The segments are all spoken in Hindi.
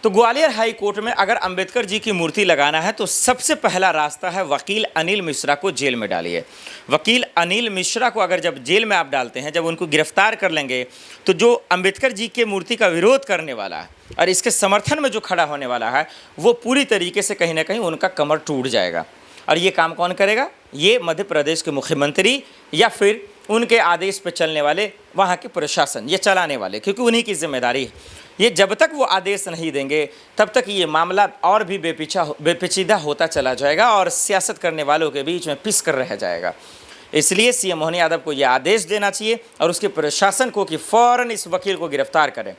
तो ग्वालियर हाई कोर्ट में अगर अंबेडकर जी की मूर्ति लगाना है तो सबसे पहला रास्ता है वकील अनिल मिश्रा को जेल में डालिए। वकील अनिल मिश्रा को अगर जब जेल में आप डालते हैं, जब उनको गिरफ्तार कर लेंगे, तो जो अंबेडकर जी के मूर्ति का विरोध करने वाला है और इसके समर्थन में जो खड़ा होने वाला है, वो पूरी तरीके से कहीं ना कहीं उनका कमर टूट जाएगा। और ये काम कौन करेगा? ये मध्य प्रदेश के मुख्यमंत्री या फिर उनके आदेश पर चलने वाले वहाँ के प्रशासन, ये चलाने वाले, क्योंकि उन्हीं की जिम्मेदारी है। ये जब तक वो आदेश नहीं देंगे तब तक ये मामला और भी बेपेचीदा होता चला जाएगा और सियासत करने वालों के बीच में पिस कर रह जाएगा। इसलिए सीएम मोहन यादव को ये आदेश देना चाहिए और उसके प्रशासन को कि फ़ौरन इस वकील को गिरफ्तार करें,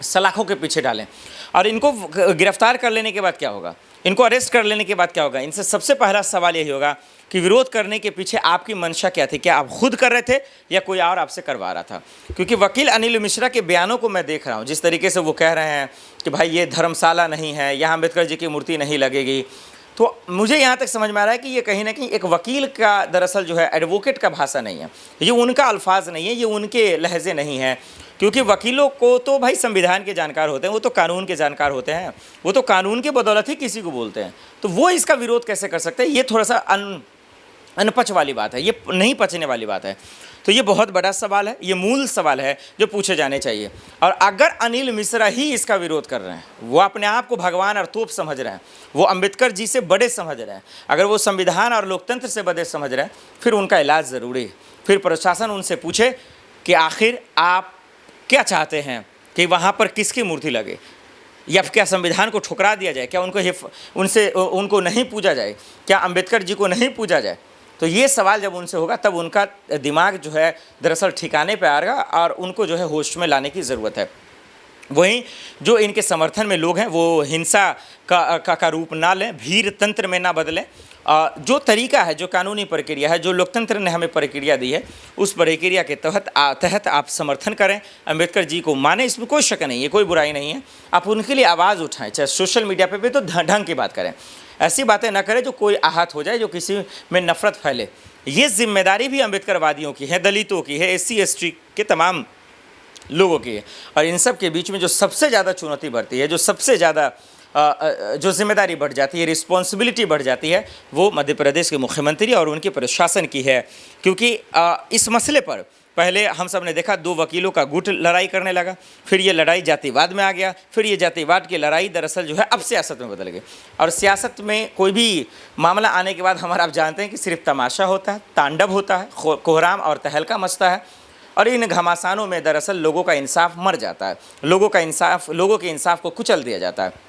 सलाखों के पीछे डालें। और इनको गिरफ्तार कर लेने के बाद क्या होगा, इनको अरेस्ट कर लेने के बाद क्या होगा? इनसे सबसे पहला सवाल यही होगा कि विरोध करने के पीछे आपकी मंशा क्या थी? क्या आप खुद कर रहे थे या कोई और आपसे करवा रहा था? क्योंकि वकील अनिल मिश्रा के बयानों को मैं देख रहा हूँ, जिस तरीके से वो कह रहे हैं कि भाई ये धर्मशाला नहीं है, यहाँ अम्बेडकर जी की मूर्ति नहीं लगेगी, तो मुझे यहाँ तक समझ में आ रहा है कि ये कहीं ना कहीं एक वकील का दरअसल जो है एडवोकेट का भाषा नहीं है, ये उनका अल्फाज नहीं है, ये उनके लहजे नहीं है। क्योंकि वकीलों को तो भाई संविधान के जानकार होते हैं, वो तो कानून के जानकार होते हैं, वो तो कानून के बदौलत ही किसी को बोलते हैं। तो वो इसका विरोध कैसे कर सकते हैं? ये थोड़ा सा अनपच वाली बात है, ये नहीं पचने वाली बात है। तो ये बहुत बड़ा सवाल है, ये मूल सवाल है जो पूछे जाने चाहिए। और अगर अनिल मिश्रा ही इसका विरोध कर रहे हैं, वो अपने आप को भगवान और तोप समझ रहे हैं, वो अंबेडकर जी से बड़े समझ रहे हैं, अगर वो संविधान और लोकतंत्र से बड़े समझ रहे हैं, फिर उनका इलाज ज़रूरी है। फिर प्रशासन उनसे पूछे कि आखिर आप क्या चाहते हैं कि वहाँ पर किसकी मूर्ति लगे, या क्या संविधान को ठुकरा दिया जाए? क्या उनको नहीं पूजा जाए? क्या अंबेडकर जी को नहीं पूजा जाए? तो ये सवाल जब उनसे होगा तब उनका दिमाग जो है दरअसल ठिकाने पे आएगा और उनको जो है होश में लाने की ज़रूरत है। वहीं जो इनके समर्थन में लोग हैं वो हिंसा का रूप ना लें, भीड़ तंत्र में ना बदलें। जो तरीका है, जो कानूनी प्रक्रिया है, जो लोकतंत्र ने हमें प्रक्रिया दी है, उस प्रक्रिया के तहत आप समर्थन करें, अंबेडकर जी को माने, इसमें कोई शक नहीं है, कोई बुराई नहीं है। आप उनके लिए आवाज़ उठाएं, चाहे सोशल मीडिया पे भी तो ढंग की बात करें, ऐसी बातें ना करें जो कोई आहत हो जाए, जो किसी में नफरत फैले। ये जिम्मेदारी भी अंबेडकरवादियों की है, दलितों की है, SC ST के तमाम लोगों की है। और इन सब के बीच में जो सबसे ज़्यादा चुनौती बढ़ती है, जो सबसे ज़्यादा जो जिम्मेदारी बढ़ जाती है, रिस्पॉन्सिबिलिटी बढ़ जाती है, वो मध्य प्रदेश के मुख्यमंत्री और उनके प्रशासन की है। क्योंकि इस मसले पर पहले हम सब ने देखा, दो वकीलों का गुट लड़ाई करने लगा, फिर ये लड़ाई जातिवाद में आ गया, फिर ये जातिवाद की लड़ाई दरअसल जो है अब सियासत में बदल गई। और सियासत में कोई भी मामला आने के बाद हमारा आप जानते हैं कि सिर्फ तमाशा होता है, तांडव होता है, कोहराम और तहलका मचता है, और इन घमासानों में दरअसल लोगों का इंसाफ मर जाता है, लोगों के इंसाफ को कुचल दिया जाता है।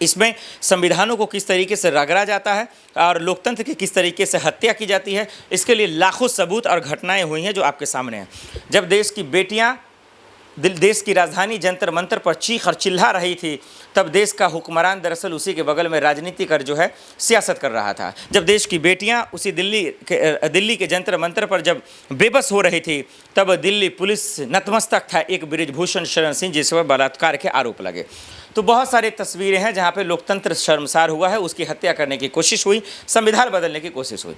इसमें संविधानों को किस तरीके से रगड़ा जाता है और लोकतंत्र की किस तरीके से हत्या की जाती है, इसके लिए लाखों सबूत और घटनाएं हुई हैं जो आपके सामने हैं। जब देश की बेटियां देश की राजधानी जंतर मंतर पर चीख और चिल्ला रही थी, तब देश का हुक्मरान दरअसल उसी के बगल में राजनीति कर जो है सियासत कर रहा था। जब देश की बेटियां उसी दिल्ली के जंतर मंतर पर जब बेबस हो रही थी, तब दिल्ली पुलिस नतमस्तक था एक बृजभूषण शरण सिंह जिस पर बलात्कार के आरोप लगे। तो बहुत सारी तस्वीरें हैं जहाँ पे लोकतंत्र शर्मसार हुआ है, उसकी हत्या करने की कोशिश हुई, संविधान बदलने की कोशिश हुई।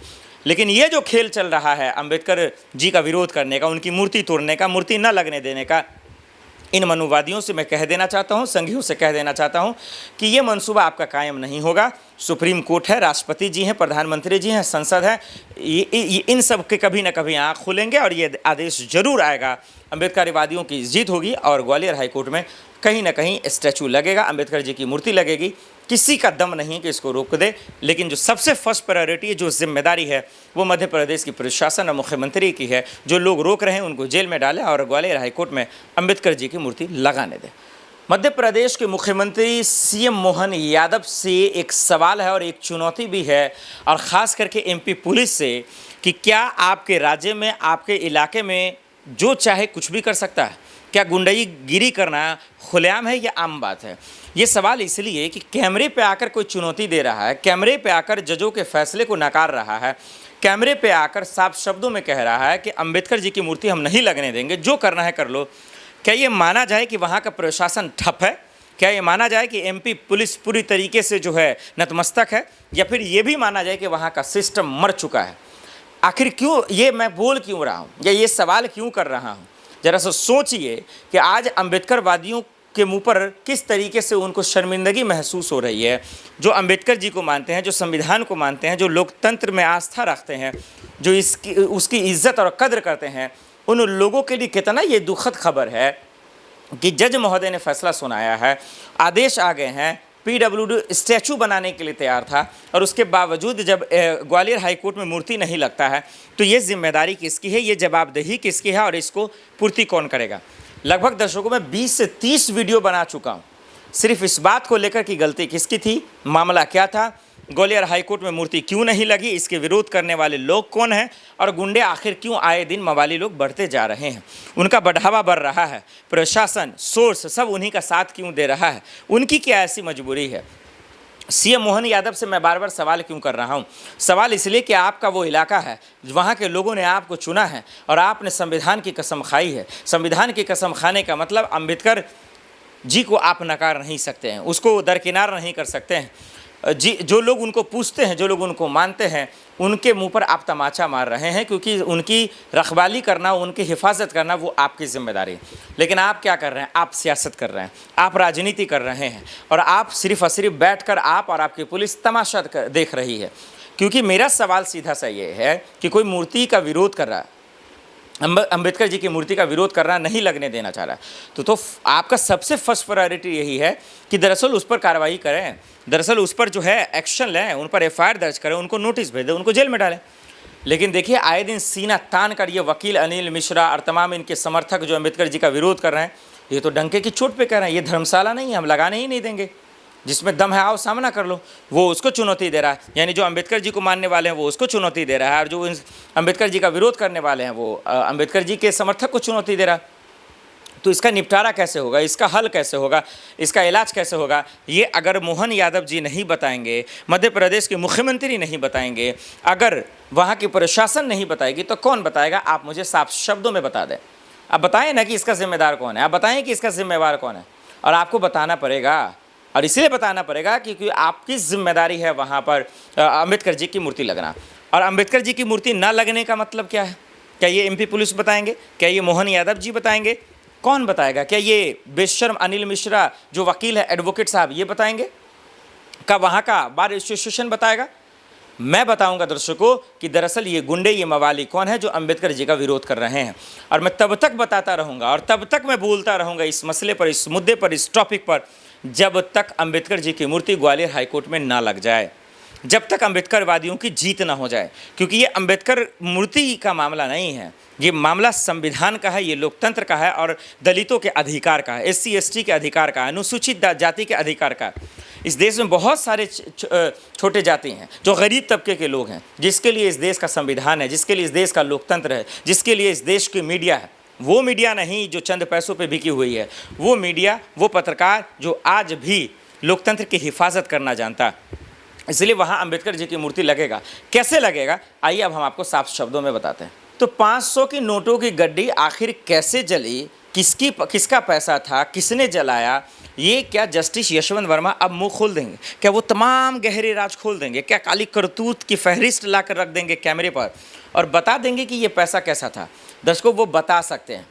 लेकिन ये जो खेल चल रहा है अंबेडकर जी का विरोध करने का, उनकी मूर्ति तोड़ने का, मूर्ति न लगने देने का, इन मनुवादियों से मैं कह देना चाहता हूँ, संघियों से कह देना चाहता हूँ कि ये मंसूबा आपका कायम नहीं होगा। सुप्रीम कोर्ट है, राष्ट्रपति जी हैं, प्रधानमंत्री जी हैं, संसद है, इन सब के कभी ना कभी आँख खुलेंगे और ये आदेश जरूर आएगा। अंबेडकरवादियों की जीत होगी और ग्वालियर हाईकोर्ट में कहीं ना कहीं स्टैचू लगेगा, अंबेडकर जी की मूर्ति लगेगी। किसी का दम नहीं कि इसको रोक दे, लेकिन जो सबसे फर्स्ट प्रायोरिटी, जो जिम्मेदारी है, वो मध्य प्रदेश की प्रशासन और मुख्यमंत्री की है। जो लोग रोक रहे हैं उनको जेल में डालें और ग्वालियर हाईकोर्ट में अंबेडकर जी की मूर्ति लगाने दें। मध्य प्रदेश के मुख्यमंत्री सीएम मोहन यादव से एक सवाल है और एक चुनौती भी है, और ख़ास करके MP पुलिस से, कि क्या आपके राज्य में, आपके इलाके में जो चाहे कुछ भी कर सकता है? क्या गुंडागिरी करना खुलेआम है या आम बात है? ये सवाल इसलिए कि कैमरे पे आकर कोई चुनौती दे रहा है, कैमरे पे आकर जजों के फैसले को नकार रहा है, कैमरे पे आकर साफ शब्दों में कह रहा है कि अंबेडकर जी की मूर्ति हम नहीं लगने देंगे, जो करना है कर लो। क्या ये माना जाए कि वहाँ का प्रशासन ठप है? क्या ये माना जाए कि MP पुलिस पूरी तरीके से जो है नतमस्तक है? या फिर ये भी माना जाए कि वहाँ का सिस्टम मर चुका है? आखिर क्यों ये मैं बोल क्यों रहा हूँ या ये सवाल क्यों कर रहा हूँ? जरा सा सोचिए कि आज अंबेडकरवादियों के मुंह पर किस तरीके से उनको शर्मिंदगी महसूस हो रही है। जो अंबेडकर जी को मानते हैं, जो संविधान को मानते हैं, जो लोकतंत्र में आस्था रखते हैं, जो इसकी उसकी इज्जत और कद्र करते हैं, उन लोगों के लिए कितना ये दुखद खबर है कि जज महोदय ने फैसला सुनाया है, आदेश आ गए हैं, पीडब्ल्यूडी स्टैचू बनाने के लिए तैयार था और उसके बावजूद जब ग्वालियर हाई कोर्ट में मूर्ति नहीं लगता है तो ये जिम्मेदारी किसकी है, ये जवाबदेही किसकी है और इसको पूर्ति कौन करेगा। लगभग दर्शकों में 20 से 30 वीडियो बना चुका हूँ सिर्फ इस बात को लेकर कि गलती किसकी थी, मामला क्या था, ग्वालियर हाईकोर्ट में मूर्ति क्यों नहीं लगी, इसके विरोध करने वाले लोग कौन हैं और गुंडे आखिर क्यों आए दिन मवाली लोग बढ़ते जा रहे हैं, उनका बढ़ावा बढ़ रहा है, प्रशासन सोर्स सब उन्हीं का साथ क्यों दे रहा है, उनकी क्या ऐसी मजबूरी है। सीएम मोहन यादव से मैं बार बार सवाल क्यों कर रहा हूं, सवाल इसलिए कि आपका वो इलाका है, वहाँ के लोगों ने आपको चुना है और आपने संविधान की कसम खाई है। संविधान की कसम खाने का मतलब अंबेडकर जी को आप नकार नहीं सकते हैं, उसको दरकिनार नहीं कर सकते हैं। जी, जो लोग उनको पूछते हैं, जो लोग उनको मानते हैं, उनके मुंह पर आप तमाचा मार रहे हैं क्योंकि उनकी रखवाली करना, उनकी हिफाजत करना वो आपकी जिम्मेदारी है। लेकिन आप क्या कर रहे हैं, आप सियासत कर रहे हैं, आप राजनीति कर रहे हैं और आप सिर्फ और सिर्फ बैठकर आप और आपकी पुलिस तमाशा देख रही है। क्योंकि मेरा सवाल सीधा सा ये है कि कोई मूर्ति का विरोध कर रहा है, अंबेडकर जी की मूर्ति का विरोध करना नहीं लगने देना चाह रहा है तो आपका सबसे फर्स्ट प्रायोरिटी यही है कि दरअसल उस पर कार्रवाई करें, दरअसल उस पर जो है एक्शन लें, उन पर एफआईआर दर्ज करें, उनको नोटिस भेज दें, उनको जेल में डालें। लेकिन देखिए आए दिन सीना तान कर ये वकील अनिल मिश्रा और तमाम इनके समर्थक जो अंबेडकर जी का विरोध कर रहे हैं, ये तो डंके की चोट पे कर रहे हैं, ये धर्मशाला नहीं है, हम लगाने ही नहीं देंगे, जिसमें दम है आओ सामना कर लो। वो उसको चुनौती दे रहा है, यानी जो अंबेडकर जी को मानने वाले हैं वो उसको चुनौती दे रहा है और जो अंबेडकर जी का विरोध करने वाले हैं वो अंबेडकर जी के समर्थक को चुनौती दे रहा है। तो इसका निपटारा कैसे होगा, इसका हल कैसे होगा, इसका इलाज कैसे होगा, ये अगर मोहन यादव जी नहीं बताएंगे, मध्य प्रदेश के मुख्यमंत्री नहीं बताएंगे, अगर वहाँ की प्रशासन नहीं बताएगी तो कौन बताएगा। आप मुझे साफ शब्दों में बता दें, आप बताएं ना कि इसका जिम्मेदार कौन है, आप बताएं कि इसका जिम्मेवार कौन है। और आपको बताना पड़ेगा और इसलिए बताना पड़ेगा क्योंकि आपकी जिम्मेदारी है वहाँ पर अंबेडकर जी की मूर्ति लगना। और अंबेडकर जी की मूर्ति न लगने का मतलब क्या है, क्या ये एमपी पुलिस बताएंगे, क्या ये मोहन यादव जी बताएंगे, कौन बताएगा, क्या ये बेशर्म अनिल मिश्रा जो वकील है एडवोकेट साहब ये बताएंगे, क्या वहाँ का बार एसोसिएशन बताएगा। मैं बताऊंगा दर्शकों कि दरअसल ये गुंडे, ये मवाली कौन है जो अंबेडकर जी का विरोध कर रहे हैं। और मैं तब तक बताता रहूँगा और तब तक मैं बोलता रहूँगा इस मसले पर, इस मुद्दे पर, इस टॉपिक पर, जब तक अंबेडकर जी की मूर्ति ग्वालियर हाईकोर्ट में ना लग जाए, जब तक अंबेडकरवादियों की जीत ना हो जाए। क्योंकि ये अंबेडकर मूर्ति का मामला नहीं है, ये मामला संविधान का है, ये लोकतंत्र का है और दलितों के अधिकार का है, एससी एसटी के अधिकार का, अनुसूचित जाति के अधिकार का। इस देश में बहुत सारे छोटे जाति हैं जो गरीब तबके के लोग हैं, जिसके लिए इस देश का संविधान है, जिसके लिए इस देश का लोकतंत्र है, जिसके लिए इस देश की मीडिया है। वो मीडिया नहीं जो चंद पैसों पे बिकी हुई है, वो मीडिया, वो पत्रकार जो आज भी लोकतंत्र की हिफाजत करना जानता। इसलिए वहाँ अंबेडकर जी की मूर्ति लगेगा। कैसे लगेगा, आइए अब हम आपको साफ शब्दों में बताते हैं। तो 500 की नोटों की गड्डी आखिर कैसे जली, किसका पैसा था, किसने जलाया, ये क्या जस्टिस यशवंत वर्मा अब मुंह खोल देंगे? क्या वो तमाम गहरे राज खोल देंगे? क्या काली करतूत की फहरिस्त ला कर रख देंगे कैमरे पर और बता देंगे कि ये पैसा कैसा था? दर्शकों, वो बता सकते हैं।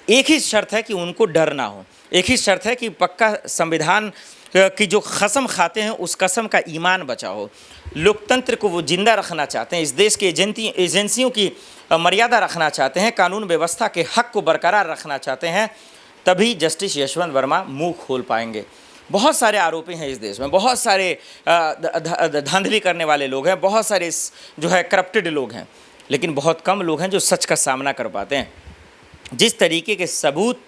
एक ही शर्त है कि उनको डर ना हो, एक ही शर्त है कि पक्का संविधान की जो कसम खाते हैं उस कसम का ईमान बचा हो। लोकतंत्र को वो जिंदा रखना चाहते हैं, इस देश के एजेंसियों की मर्यादा रखना चाहते हैं, कानून व्यवस्था के हक को बरकरार रखना चाहते हैं, तभी जस्टिस यशवंत वर्मा मुंह खोल पाएंगे। बहुत सारे आरोपी हैं इस देश में, बहुत सारे धांधली करने वाले लोग हैं, बहुत सारे जो है करप्टेड लोग हैं, लेकिन बहुत कम लोग हैं जो सच का सामना कर पाते हैं। जिस तरीके के सबूत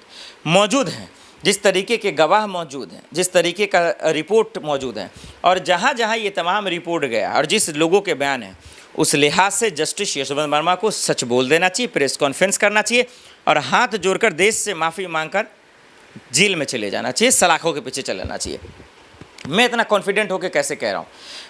मौजूद हैं, जिस तरीके के गवाह मौजूद हैं, जिस तरीके का रिपोर्ट मौजूद है और जहाँ जहाँ ये तमाम रिपोर्ट गया और जिस लोगों के बयान हैं, उस लिहाज से जस्टिस यशवंत वर्मा को सच बोल देना चाहिए, प्रेस कॉन्फ्रेंस करना चाहिए और हाथ जोड़कर देश से माफ़ी मांगकर जेल में चले जाना चाहिए, सलाखों के पीछे चलाना चाहिए। मैं इतना कॉन्फिडेंट होकर कैसे कह रहा हूँ,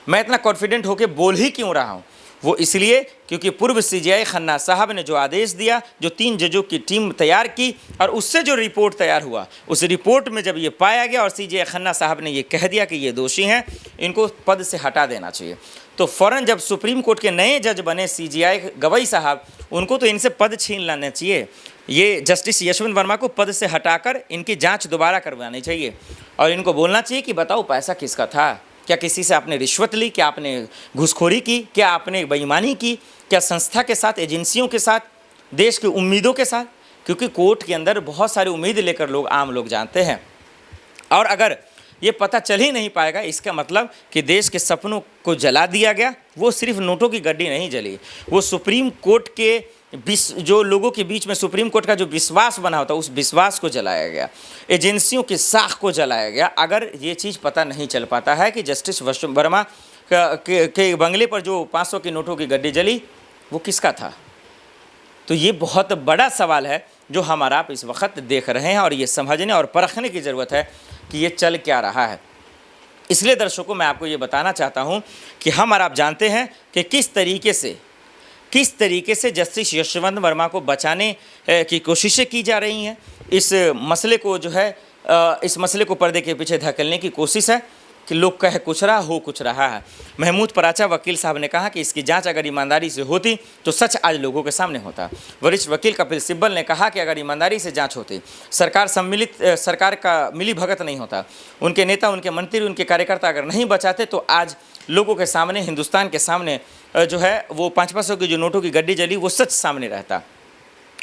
मैं इतना कॉन्फिडेंट होकर बोल ही क्यों रहा हूँ? वो इसलिए क्योंकि पूर्व सीजीआई खन्ना साहब ने जो आदेश दिया, जो 3 जजों की टीम तैयार की और उससे जो रिपोर्ट तैयार हुआ, उस रिपोर्ट में जब ये पाया गया और सीजीआई खन्ना साहब ने ये कह दिया कि ये दोषी हैं, इनको पद से हटा देना चाहिए, तो फ़ौरन जब सुप्रीम कोर्ट के नए जज बने सीजीआई गवई साहब, उनको तो इनसे पद छीन लेना चाहिए। ये जस्टिस यशवंत वर्मा को पद से हटाकर इनकी जांच दोबारा करवानी चाहिए और इनको बोलना चाहिए कि बताओ पैसा किसका था, क्या किसी से आपने रिश्वत ली, क्या आपने घूसखोरी की, क्या आपने बेईमानी की, क्या संस्था के साथ, एजेंसियों के साथ, देश की उम्मीदों के साथ, क्योंकि कोर्ट के अंदर बहुत सारी उम्मीद लेकर लोग, आम लोग जाते हैं। और अगर ये पता चल ही नहीं पाएगा, इसका मतलब कि देश के सपनों को जला दिया गया। वो सिर्फ नोटों की गड्डी नहीं जली, वो सुप्रीम कोर्ट के जो लोगों के बीच में सुप्रीम कोर्ट का जो विश्वास बना होता, उस विश्वास को जलाया गया, एजेंसियों की साख को जलाया गया। अगर ये चीज़ पता नहीं चल पाता है कि जस्टिस वर्मा के बंगले पर जो 500 की नोटों की गड्डी जली वो किसका था, तो ये बहुत बड़ा सवाल है जो हमारा आप इस वक्त देख रहे हैं और ये समझने और परखने की ज़रूरत है कि ये चल क्या रहा है। इसलिए दर्शकों, मैं आपको ये बताना चाहता हूँ कि हम और आप जानते हैं कि किस तरीके से जस्टिस यशवंत वर्मा को बचाने की कोशिशें की जा रही हैं। इस मसले को जो है इस मसले को पर्दे के पीछे धकेलने की कोशिश है कि लोग कह कुछ रहा हो कुछ रहा है। महमूद पराचा वकील साहब ने कहा कि इसकी जांच अगर ईमानदारी से होती तो सच आज लोगों के सामने होता। वरिष्ठ वकील कपिल सिब्बल ने कहा कि अगर ईमानदारी से जांच होती, सरकार का मिली भगत नहीं होता, उनके नेता, उनके मंत्री, उनके कार्यकर्ता अगर नहीं बचाते तो आज लोगों के सामने, हिंदुस्तान के सामने जो है वो 500 की जो नोटों की गड्डी जली वो सच सामने रहता।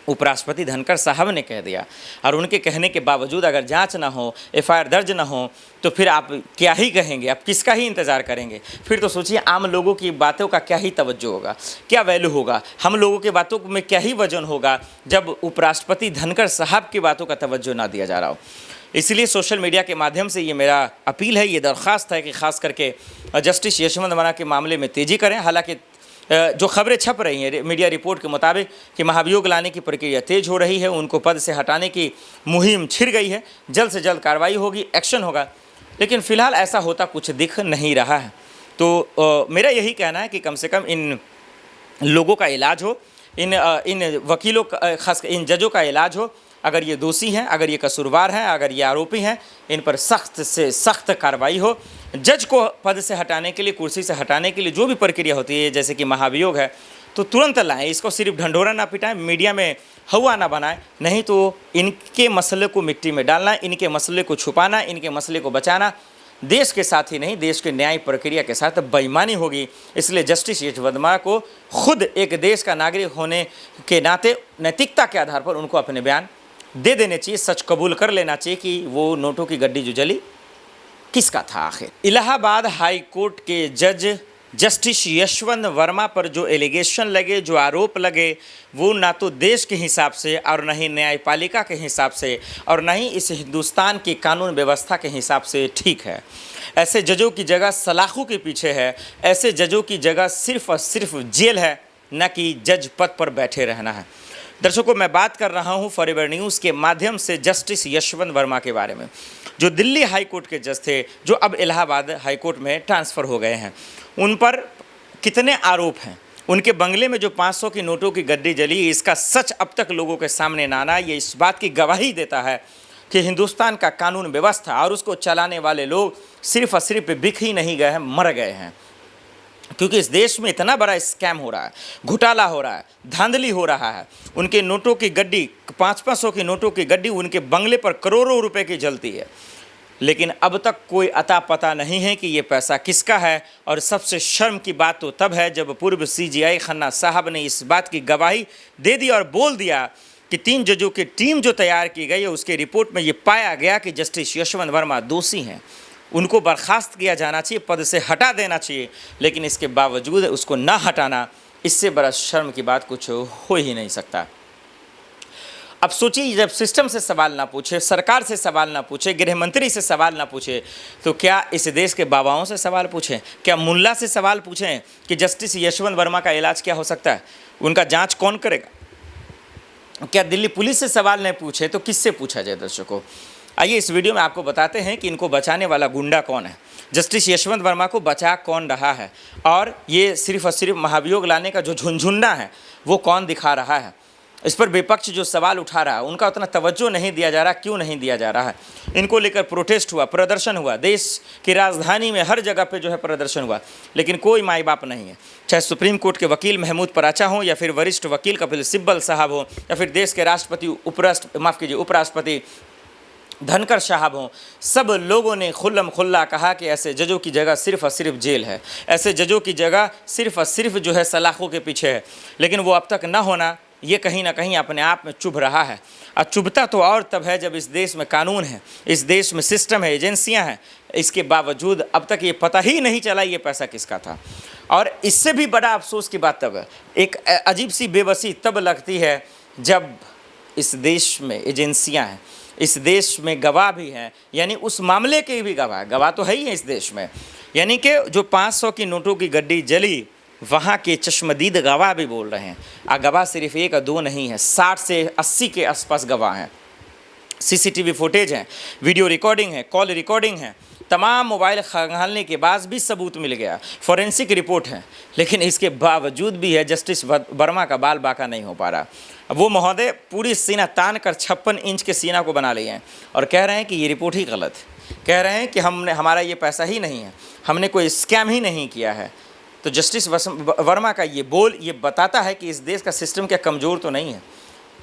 उपराष्ट्रपति धनखड़ साहब ने कह दिया और उनके कहने के बावजूद अगर जांच ना हो, एफआईआर दर्ज ना हो तो फिर आप क्या ही कहेंगे, आप किसका ही इंतज़ार करेंगे। फिर तो सोचिए आम लोगों की बातों का क्या ही तवज्जो होगा, क्या वैल्यू होगा, हम लोगों की बातों में क्या ही वजन होगा जब उपराष्ट्रपति धनखड़ साहब की बातों का तवज्जो ना दिया जा रहा हो। इसलिए सोशल मीडिया के माध्यम से ये मेरा अपील है, ये दरख्वास्त है कि ख़ास करके जस्टिस यशवंत वर्मा के मामले में तेज़ी करें। हालांकि जो खबरें छप रही हैं मीडिया रिपोर्ट के मुताबिक कि महाभियोग लाने की प्रक्रिया तेज़ हो रही है, उनको पद से हटाने की मुहिम छिड़ गई है, जल्द से जल्द कार्रवाई होगी, एक्शन होगा, लेकिन फ़िलहाल ऐसा होता कुछ दिख नहीं रहा है। तो मेरा यही कहना है कि कम से कम इन लोगों का इलाज हो, इन वकीलों का, खास इन जजों का इलाज हो। अगर ये दोषी हैं, अगर ये कसूरवार हैं, अगर ये आरोपी हैं, इन पर सख्त से सख्त कार्रवाई हो। जज को पद से हटाने के लिए, कुर्सी से हटाने के लिए जो भी प्रक्रिया होती है, जैसे कि महाभियोग है, तो तुरंत लाएं, इसको सिर्फ ढंढोरा ना पिटाएं, मीडिया में हवा ना बनाएं, नहीं तो इनके मसले को मिट्टी में डालना, इनके मसले को छुपाना, इनके मसले को बचाना देश के साथ ही नहीं, देश के न्याय प्रक्रिया के साथ बेईमानी होगी। इसलिए जस्टिस यशवंत वर्मा को खुद एक देश का नागरिक होने के नाते नैतिकता के आधार पर उनको अपने बयान दे देने चाहिए, सच कबूल कर लेना चाहिए कि वो नोटों की गड्डी जो जली किसका था आखिर। इलाहाबाद हाई कोर्ट के जज जस्टिस यशवंत वर्मा पर जो एलिगेशन लगे, जो आरोप लगे, वो ना तो देश के हिसाब से और न ही न्यायपालिका के हिसाब से और न ही इस हिंदुस्तान की कानून व्यवस्था के हिसाब से ठीक है। ऐसे जजों की जगह सलाखों के पीछे है, ऐसे जजों की जगह सिर्फ और सिर्फ जेल है, न कि जज पद पर बैठे रहना है। दर्शकों, मैं बात कर रहा हूं फॉरएवर न्यूज़ के माध्यम से जस्टिस यशवंत वर्मा के बारे में, जो दिल्ली हाई कोर्ट के जज थे, जो अब इलाहाबाद हाई कोर्ट में ट्रांसफ़र हो गए हैं। उन पर कितने आरोप हैं, उनके बंगले में जो 500 की नोटों की गड्डी जली, इसका सच अब तक लोगों के सामने ना आना, ये इस बात की गवाही देता है कि हिंदुस्तान का कानून व्यवस्था और उसको चलाने वाले लोग सिर्फ और सिर्फ बिक ही नहीं गए हैं, मर गए हैं। क्योंकि इस देश में इतना बड़ा स्कैम हो रहा है, घोटाला हो रहा है, धांधली हो रहा है। उनके नोटों की गड्डी, 500 की नोटों की गड्डी उनके बंगले पर करोड़ों रुपए की जलती है, लेकिन अब तक कोई अता पता नहीं है कि ये पैसा किसका है। और सबसे शर्म की बात तो तब है जब पूर्व CGI खन्ना साहब ने इस बात की गवाही दे दी और बोल दिया कि 3 जजों की टीम जो तैयार की गई है, उसके रिपोर्ट में ये पाया गया कि जस्टिस यशवंत वर्मा दोषी हैं, उनको बर्खास्त किया जाना चाहिए, पद से हटा देना चाहिए, लेकिन इसके बावजूद उसको ना हटाना, इससे बड़ा शर्म की बात कुछ हो ही नहीं सकता। अब सोचिए, जब सिस्टम से सवाल ना पूछे, सरकार से सवाल ना पूछे, गृह मंत्री से सवाल ना पूछे, तो क्या इस देश के बाबाओं से सवाल पूछें, क्या मुल्ला से सवाल पूछें कि जस्टिस यशवंत वर्मा का इलाज क्या हो सकता है, उनका जांच कौन करेगा? क्या दिल्ली पुलिस से सवाल नहीं पूछे तो किससे पूछा जाए? दर्शकों, आइए इस वीडियो में आपको बताते हैं कि इनको बचाने वाला गुंडा कौन है, जस्टिस यशवंत वर्मा को बचा कौन रहा है, और ये सिर्फ और सिर्फ महाभियोग लाने का जो झुंझुन्ना है वो कौन दिखा रहा है। इस पर विपक्ष जो सवाल उठा रहा है उनका उतना तवज्जो नहीं दिया जा रहा। क्यों नहीं दिया जा रहा है? इनको लेकर प्रोटेस्ट हुआ, प्रदर्शन हुआ, देश की राजधानी में हर जगह पे जो है प्रदर्शन हुआ, लेकिन कोई माई बाप नहीं है। चाहे सुप्रीम कोर्ट के वकील महमूद पराचा हों, या फिर वरिष्ठ वकील कपिल सिब्बल साहब हों, या फिर देश के राष्ट्रपति उपराष्ट्रपति धनकर साहब हों, सब लोगों ने खुल्लम खुल्ला कहा कि ऐसे जजों की जगह सिर्फ और सिर्फ जेल है, ऐसे जजों की जगह सिर्फ और सिर्फ जो है सलाखों के पीछे है। लेकिन वो अब तक न होना, ये कहीं ना कहीं अपने आप में चुभ रहा है। और चुभता तो और तब है जब इस देश में कानून है, इस देश में सिस्टम है, एजेंसियां हैं, इसके बावजूद अब तक ये पता ही नहीं चला ये पैसा किसका था। और इससे भी बड़ा अफसोस की बात तब है, एक अजीब सी बेबसी तब लगती है जब इस देश में एजेंसियां हैं, इस देश में गवाह भी हैं, यानी उस मामले के भी गवाह तो है ही है इस देश में। यानी कि जो 500 की नोटों की गड्डी जली, वहाँ के चश्मदीद गवाह भी बोल रहे हैं। गवाह सिर्फ एक और दो नहीं है, 60 से 80 के आसपास गवाह हैं। सीसीटीवी फुटेज हैं, वीडियो रिकॉर्डिंग है, कॉल रिकॉर्डिंग है, तमाम मोबाइल खंगालने के बाद भी सबूत मिल गया, फॉरेंसिक रिपोर्ट है। लेकिन इसके बावजूद भी है जस्टिस वर्मा का बाल बाका नहीं हो पा रहा। वो महोदय पूरी सीना तान कर 56 इंच के सीना को बना लिए हैं और कह रहे हैं कि ये रिपोर्ट ही गलत है, कह रहे हैं कि हमारा ये पैसा ही नहीं है, हमने कोई स्कैम ही नहीं किया है। तो जस्टिस वर्मा का ये बताता है कि इस देश का सिस्टम क्या कमज़ोर तो नहीं है।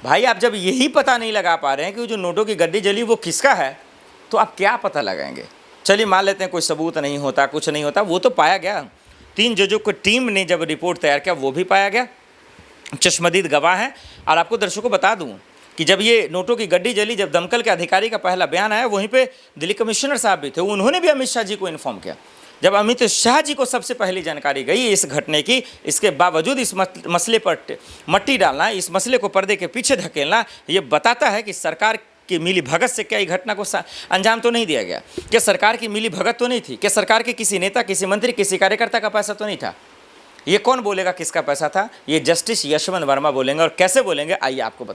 भाई, आप जब यही पता नहीं लगा पा रहे हैं कि जो नोटों की गड्डी जली वो किसका है, तो आप क्या पता लगाएंगे? चलिए मान लेते हैं कोई सबूत नहीं होता, कुछ नहीं होता, वो तो पाया गया। 3 जजों की टीम ने जब रिपोर्ट तैयार किया वो भी पाया गया, चश्मदीद गवाह हैं। और आपको दर्शकों बता दूं कि जब ये नोटों की गड्डी जली, जब दमकल के अधिकारी का पहला बयान आया, वहीं पे दिल्ली कमिश्नर साहब भी थे, उन्होंने भी अमित शाह जी को इन्फॉर्म किया। जब अमित शाह जी को सबसे पहली जानकारी गई इस घटने की, इसके बावजूद इस मसले पर मट्टी डालना, इस मसले को पर्दे के पीछे धकेलना, ये बताता है कि सरकार की मिली भगत से क्या घटना को अंजाम तो नहीं दिया गया, क्या सरकार की मिली भगत तो नहीं थी, क्या सरकार के किसी नेता, किसी मंत्री, किसी कार्यकर्ता का पैसा तो नहीं था। ये कौन बोलेगा किसका पैसा था? ये जस्टिस यशवंत वर्मा बोलेंगे। और कैसे बोलेंगे आइए आपको